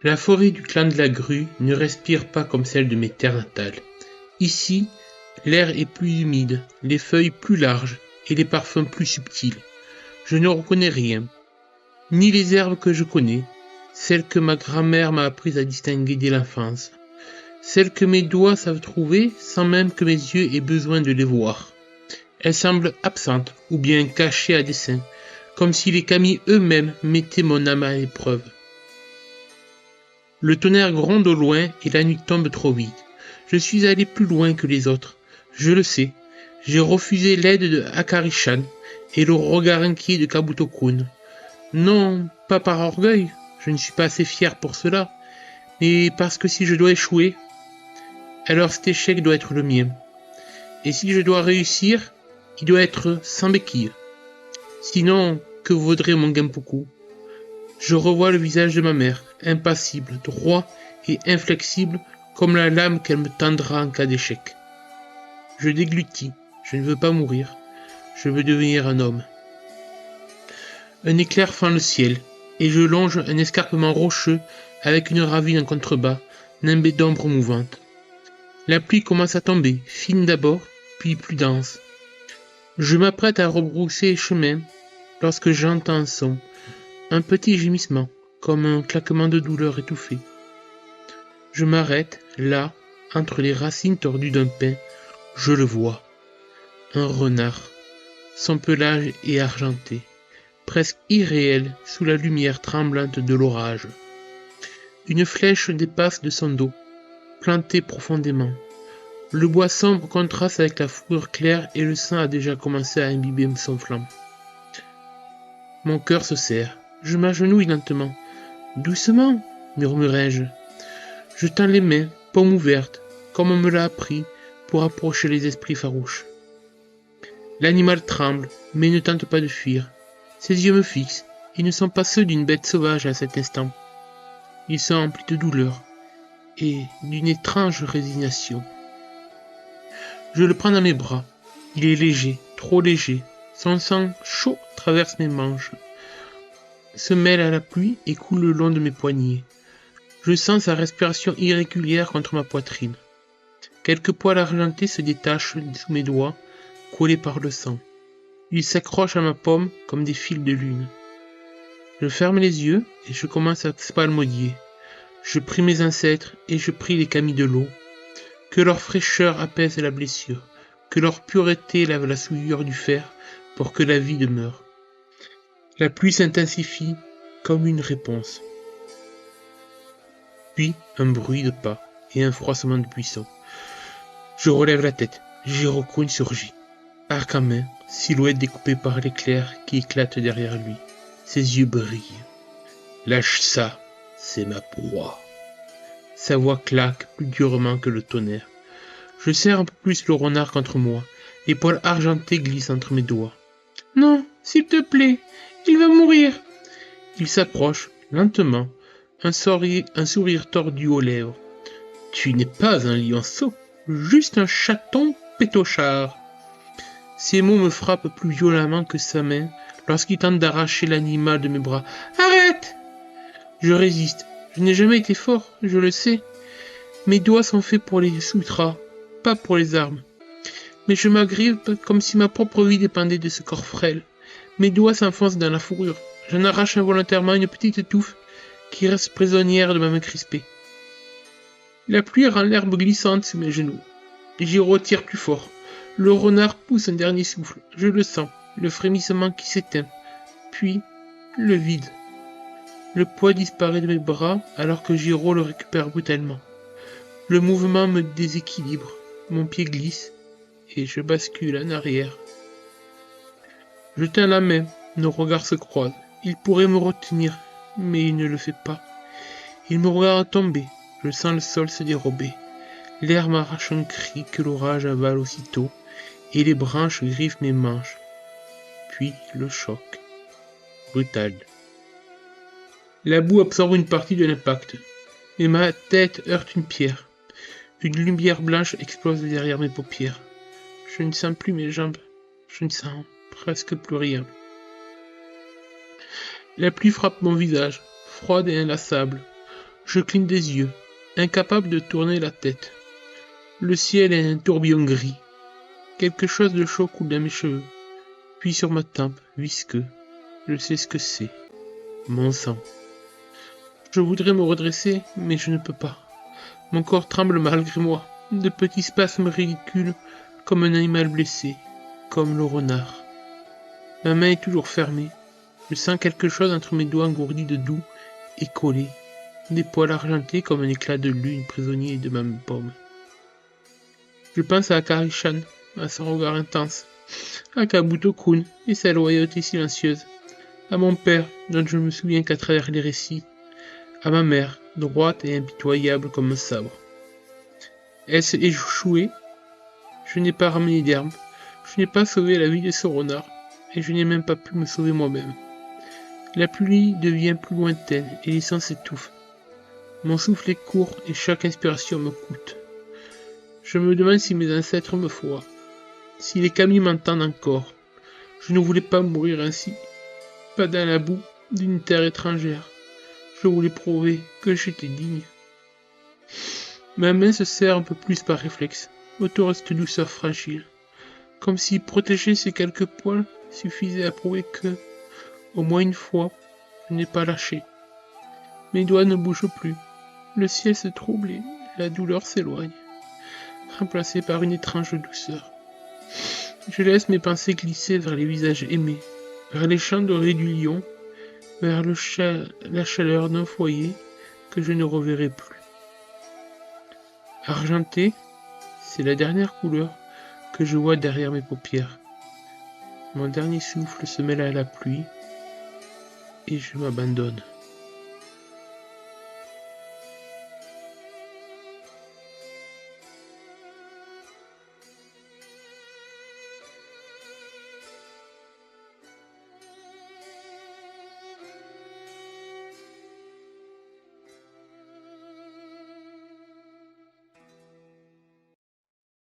La forêt du clan de la Grue ne respire pas comme celle de mes terres natales. Ici, l'air est plus humide, les feuilles plus larges et les parfums plus subtils. Je ne reconnais rien, ni les herbes que je connais, celles que ma grand-mère m'a appris à distinguer dès l'enfance, celles que mes doigts savent trouver sans même que mes yeux aient besoin de les voir. Elles semblent absentes ou bien cachées à dessein, comme si les kami eux-mêmes mettaient mon âme à l'épreuve. Le tonnerre gronde au loin et la nuit tombe trop vite. Je suis allé plus loin que les autres, je le sais. J'ai refusé l'aide de Akari-chan et le regard inquiet de Kabuto-kun. Non, pas par orgueil, je ne suis pas assez fier pour cela, mais parce que si je dois échouer, alors cet échec doit être le mien. Et si je dois réussir, il doit être sans béquille. Sinon, que vaudrait mon Genpoku? Je revois le visage de ma mère, impassible, droit et inflexible comme la lame qu'elle me tendra en cas d'échec. Je déglutis, je ne veux pas mourir, je veux devenir un homme. Un éclair fend le ciel, et je longe un escarpement rocheux avec une ravine en contrebas, nimbée d'ombres mouvantes. La pluie commence à tomber, fine d'abord, puis plus dense. Je m'apprête à rebrousser chemin lorsque j'entends un son, un petit gémissement, comme un claquement de douleur étouffée. Je m'arrête, là, entre les racines tordues d'un pin, je le vois. Un renard. Son pelage est argenté, presque irréel sous la lumière tremblante de l'orage. Une flèche dépasse de son dos, plantée profondément. Le bois sombre contraste avec la fourrure claire et le sang a déjà commencé à imbiber son flanc. Mon cœur se serre. Je m'agenouille lentement. Doucement, murmurai-je. Je tends les mains, paumes ouvertes, comme on me l'a appris, pour approcher les esprits farouches. L'animal tremble, mais ne tente pas de fuir. Ses yeux me fixent. Ils ne sont pas ceux d'une bête sauvage à cet instant. Ils sont remplis de douleur et d'une étrange résignation. Je le prends dans mes bras. Il est léger, trop léger. Son sang chaud traverse mes manches, se mêle à la pluie et coule le long de mes poignets. Je sens sa respiration irrégulière contre ma poitrine. Quelques poils argentés se détachent sous mes doigts, collés par le sang. Ils s'accrochent à ma paume comme des fils de lune. Je ferme les yeux et je commence à psalmodier. Je prie mes ancêtres et je prie les kami de l'eau. Que leur fraîcheur apaise la blessure, que leur pureté lave la souillure du fer pour que la vie demeure. La pluie s'intensifie comme une réponse. Puis un bruit de pas et un froissement de buisson. Je relève la tête. Jiro-kun surgit. Arc en main, silhouette découpée par l'éclair qui éclate derrière lui. Ses yeux brillent. Lâche ça, c'est ma proie. Sa voix claque plus durement que le tonnerre. Je serre un peu plus le renard contre moi. Les poils argentés glissent entre mes doigts. Non, s'il te plaît, il va mourir. Il s'approche, lentement, un sourire tordu aux lèvres. Tu n'es pas un lionceau, juste un chaton pétochard. Ces mots me frappent plus violemment que sa main lorsqu'il tente d'arracher l'animal de mes bras. Arrête! Je résiste. Je n'ai jamais été fort, je le sais. Mes doigts sont faits pour les sutras, pas pour les armes. Mais je m'agrippe comme si ma propre vie dépendait de ce corps frêle. Mes doigts s'enfoncent dans la fourrure. J'en arrache involontairement une petite touffe qui reste prisonnière de ma main crispée. La pluie rend l'herbe glissante sous mes genoux. J'y retire plus fort. Le renard pousse un dernier souffle. Je le sens, le frémissement qui s'éteint. Puis, le vide. Le poids disparaît de mes bras alors que Jiro le récupère brutalement. Le mouvement me déséquilibre. Mon pied glisse et je bascule en arrière. Je tiens la main. Nos regards se croisent. Il pourrait me retenir, mais il ne le fait pas. Il me regarde tomber. Je sens le sol se dérober. L'air m'arrache un cri que l'orage avale aussitôt, et les branches griffent mes manches. Puis le choc. Brutal. La boue absorbe une partie de l'impact, mais ma tête heurte une pierre. Une lumière blanche explose derrière mes paupières. Je ne sens plus mes jambes. Je ne sens presque plus rien. La pluie frappe mon visage, froide et inlassable. Je cligne des yeux, incapable de tourner la tête. Le ciel est un tourbillon gris. Quelque chose de chaud coule dans mes cheveux, puis sur ma tempe, visqueux. Je sais ce que c'est. Mon sang. Je voudrais me redresser, mais je ne peux pas. Mon corps tremble malgré moi. De petits spasmes ridicules, comme un animal blessé, comme le renard. Ma main est toujours fermée. Je sens quelque chose entre mes doigts engourdis de doux et collés. Des poils argentés comme un éclat de lune prisonnier de ma paume. Je pense à Akari-chan, à son regard intense, à Kabuto-kun et sa loyauté silencieuse, à mon père, dont je me souviens qu'à travers les récits, à ma mère, droite et impitoyable comme un sabre. Est-ce échoué? Je n'ai pas ramené d'herbe, je n'ai pas sauvé la vie de ce renard, et je n'ai même pas pu me sauver moi-même. La pluie devient plus lointaine et les sons s'étouffent. Mon souffle est court et chaque inspiration me coûte. Je me demande si mes ancêtres me voient, si les kami m'entendent encore. Je ne voulais pas mourir ainsi, pas dans la boue d'une terre étrangère. Je voulais prouver que j'étais digne. Ma main se serre un peu plus par réflexe, autour de cette douceur fragile, comme si protéger ces quelques poils suffisait à prouver que, au moins une fois, je n'ai pas lâché. Mes doigts ne bougent plus. Le ciel se trouble et la douleur s'éloigne, remplacée par une étrange douceur. Je laisse mes pensées glisser vers les visages aimés, vers les champs dorés du lion, vers la chaleur d'un foyer que je ne reverrai plus. Argenté, c'est la dernière couleur que je vois derrière mes paupières. Mon dernier souffle se mêle à la pluie et je m'abandonne.